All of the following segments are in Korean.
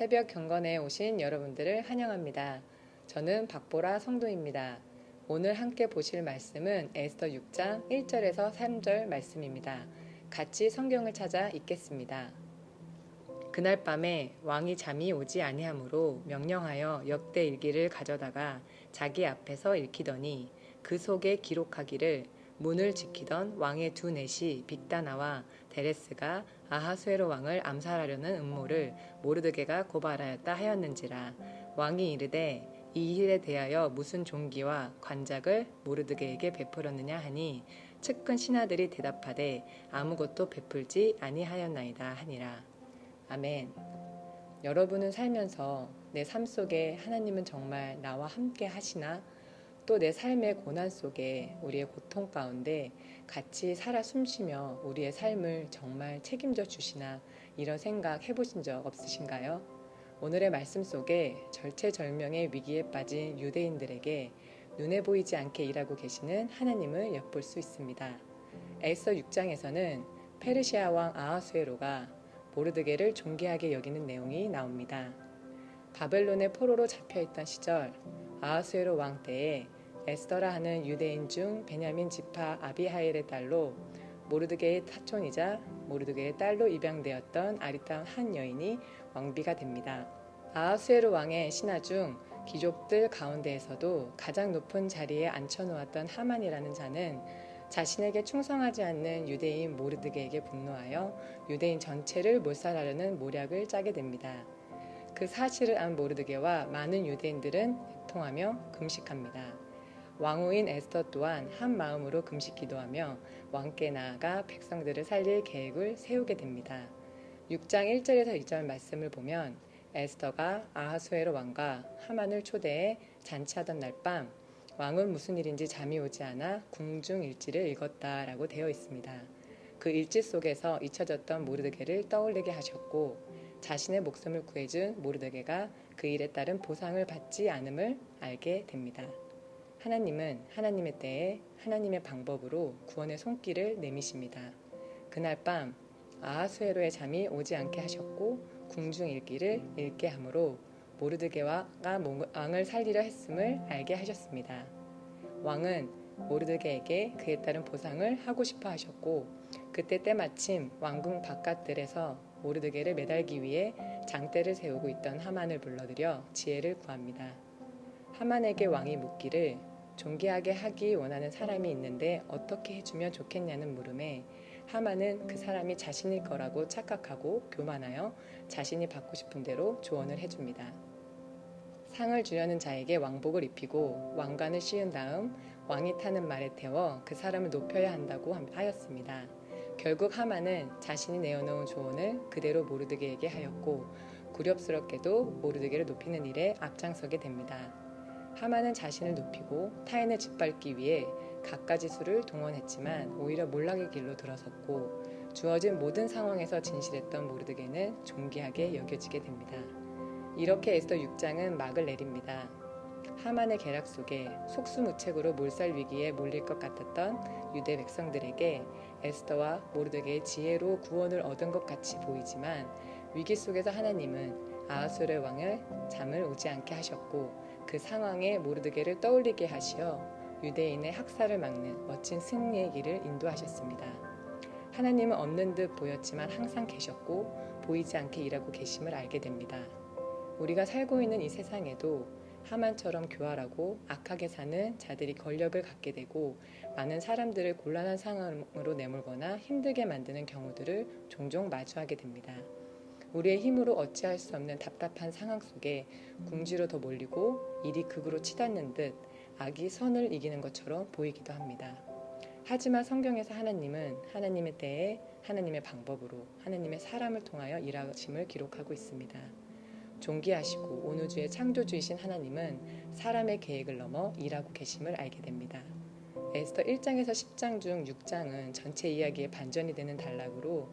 새벽 경건에 오신 여러분들을 환영합니다. 저는 박보라 성도입니다. 오늘 함께 보실 말씀은 에스더 6장 1절에서 3절 말씀입니다. 같이 성경을 찾아 읽겠습니다. 그날 밤에 왕이 잠이 오지 아니하므로 명령하여 역대 일기를 가져다가 자기 앞에서 읽히더니 그 속에 기록하기를 문을 지키던 왕의 두 넷이 빅다나와 데레스가 아하수에로 왕을 암살하려는 음모를 모르드게가 고발하였다 하였는지라. 왕이 이르되 이 일에 대하여 무슨 종기와 관작을 모르드게에게 베풀었느냐 하니 측근 신하들이 대답하되 아무것도 베풀지 아니하였나이다 하니라. 아멘. 여러분은 살면서 내 삶 속에 하나님은 정말 나와 함께 하시나? 또 내 삶의 고난 속에 우리의 고통 가운데 같이 살아 숨쉬며 우리의 삶을 정말 책임져 주시나? 이런 생각 해보신 적 없으신가요? 오늘의 말씀 속에 절체절명의 위기에 빠진 유대인들에게 눈에 보이지 않게 일하고 계시는 하나님을 엿볼 수 있습니다. 에스더 6장에서는 페르시아 왕 아하수에로가 모르드게를 존귀하게 여기는 내용이 나옵니다. 바벨론의 포로로 잡혀있던 시절 아하수에로 왕 때에 에스더라 하는 유대인 중 베냐민 지파 아비하일의 딸로 모르드게의 사촌이자 모르드게의 딸로 입양되었던 아리따운 한 여인이 왕비가 됩니다. 아하수에로 왕의 신하 중 귀족들 가운데에서도 가장 높은 자리에 앉혀놓았던 하만이라는 자는 자신에게 충성하지 않는 유대인 모르드게에게 분노하여 유대인 전체를 몰살하려는 모략을 짜게 됩니다. 그 사실을 안 모르드게와 많은 유대인들은 애통하며 금식합니다. 왕후인 에스더 또한 한 마음으로 금식 기도하며 왕께 나아가 백성들을 살릴 계획을 세우게 됩니다. 6장 1절에서 2절 말씀을 보면 에스더가 아하수에로 왕과 하만을 초대해 잔치하던 날 밤 왕은 무슨 일인지 잠이 오지 않아 궁중 일지를 읽었다라고 되어 있습니다. 그 일지 속에서 잊혀졌던 모르드게를 떠올리게 하셨고 자신의 목숨을 구해준 모르드게가 그 일에 따른 보상을 받지 않음을 알게 됩니다. 하나님은 하나님의 때에 하나님의 방법으로 구원의 손길을 내미십니다. 그날 밤 아하수에로의 잠이 오지 않게 하셨고 궁중 일기를 읽게 하므로 모르드게가 왕을 살리려 했음을 알게 하셨습니다. 왕은 모르드게에게 그에 따른 보상을 하고 싶어 하셨고 그때 때마침 왕궁 바깥들에서 모르드게를 매달기 위해 장대를 세우고 있던 하만을 불러들여 지혜를 구합니다. 하만에게 왕이 묻기를 존귀하게 하기 원하는 사람이 있는데 어떻게 해주면 좋겠냐는 물음에 하만은 그 사람이 자신일 거라고 착각하고 교만하여 자신이 받고 싶은 대로 조언을 해줍니다. 상을 주려는 자에게 왕복을 입히고 왕관을 씌운 다음 왕이 타는 말에 태워 그 사람을 높여야 한다고 하였습니다. 결국 하만은 자신이 내어놓은 조언을 그대로 모르드게에게 하였고 굴욕스럽게도 모르드게를 높이는 일에 앞장서게 됩니다. 하만은 자신을 높이고 타인을 짓밟기 위해 갖가지 수를 동원했지만 오히려 몰락의 길로 들어섰고 주어진 모든 상황에서 진실했던 모르드게는 존귀하게 여겨지게 됩니다. 이렇게 에스더 6장은 막을 내립니다. 하만의 계략 속에 속수무책으로 몰살 위기에 몰릴 것 같았던 유대 백성들에게 에스더와 모르드게의 지혜로 구원을 얻은 것 같이 보이지만 위기 속에서 하나님은 아하수에로 왕을 잠을 오지 않게 하셨고 그 상황에 모르드게를 떠올리게 하시어 유대인의 학살을 막는 멋진 승리의 길을 인도하셨습니다. 하나님은 없는 듯 보였지만 항상 계셨고 보이지 않게 일하고 계심을 알게 됩니다. 우리가 살고 있는 이 세상에도 하만처럼 교활하고 악하게 사는 자들이 권력을 갖게 되고 많은 사람들을 곤란한 상황으로 내몰거나 힘들게 만드는 경우들을 종종 마주하게 됩니다. 우리의 힘으로 어찌할 수 없는 답답한 상황 속에 궁지로 더 몰리고 일이 극으로 치닫는 듯 악이 선을 이기는 것처럼 보이기도 합니다. 하지만 성경에서 하나님은 하나님의 때에 하나님의 방법으로 하나님의 사람을 통하여 일하심을 기록하고 있습니다. 존귀하시고 온 우주의 창조주이신 하나님은 사람의 계획을 넘어 일하고 계심을 알게 됩니다. 에스더 1장에서 10장 중 6장은 전체 이야기의 반전이 되는 단락으로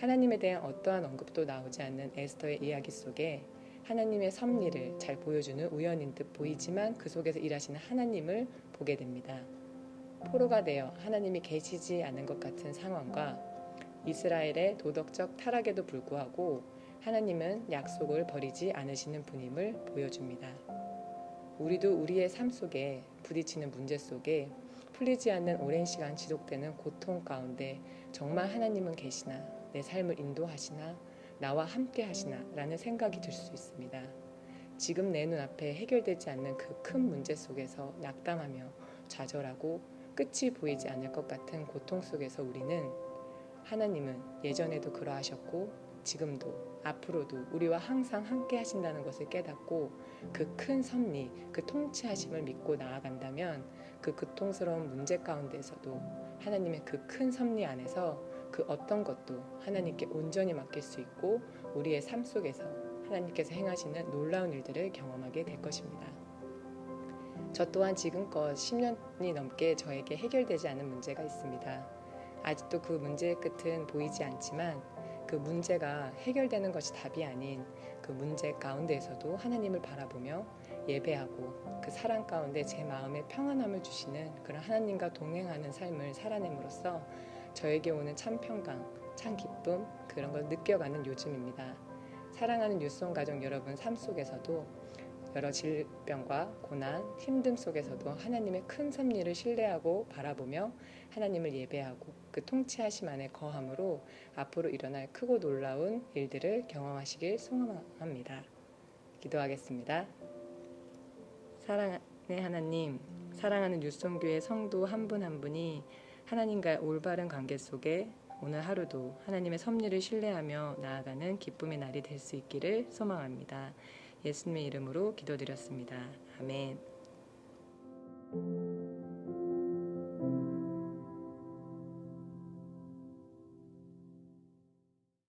하나님에 대한 어떠한 언급도 나오지 않는 에스더의 이야기 속에 하나님의 섭리를 잘 보여주는 우연인 듯 보이지만 그 속에서 일하시는 하나님을 보게 됩니다. 포로가 되어 하나님이 계시지 않은 것 같은 상황과 이스라엘의 도덕적 타락에도 불구하고 하나님은 약속을 버리지 않으시는 분임을 보여줍니다. 우리도 우리의 삶 속에 부딪히는 문제 속에 풀리지 않는 오랜 시간 지속되는 고통 가운데 정말 하나님은 계시나, 내 삶을 인도하시나, 나와 함께 하시나 라는 생각이 들 수 있습니다. 지금 내 눈앞에 해결되지 않는 그 큰 문제 속에서 낙담하며 좌절하고 끝이 보이지 않을 것 같은 고통 속에서 우리는 하나님은 예전에도 그러하셨고 지금도 앞으로도 우리와 항상 함께 하신다는 것을 깨닫고 그 큰 섭리, 그 통치하심을 믿고 나아간다면 그 고통스러운 문제 가운데서도 하나님의 그 큰 섭리 안에서 그 어떤 것도 하나님께 온전히 맡길 수 있고 우리의 삶 속에서 하나님께서 행하시는 놀라운 일들을 경험하게 될 것입니다. 저 또한 지금껏 10년이 넘게 저에게 해결되지 않은 문제가 있습니다. 아직도 그 문제의 끝은 보이지 않지만 그 문제가 해결되는 것이 답이 아닌 그 문제 가운데에서도 하나님을 바라보며 예배하고 그 사랑 가운데 제 마음에 평안함을 주시는 그런 하나님과 동행하는 삶을 살아냄으로써 저에게 오는 참 평강, 참 기쁨 그런 걸 느껴가는 요즘입니다. 사랑하는 뉴송 가족 여러분 삶 속에서도 여러 질병과 고난, 힘듦 속에서도 하나님의 큰 섭리를 신뢰하고 바라보며 하나님을 예배하고 그 통치하심 안에 거함으로 앞으로 일어날 크고 놀라운 일들을 경험하시길 소망합니다. 기도하겠습니다. 사랑의 하나님, 사랑하는 뉴송교회 성도 한 분 한 분이 하나님과의 올바른 관계 속에 오늘 하루도 하나님의 섭리를 신뢰하며 나아가는 기쁨의 날이 될 수 있기를 소망합니다. 예수님의 이름으로 기도드렸습니다. 아멘.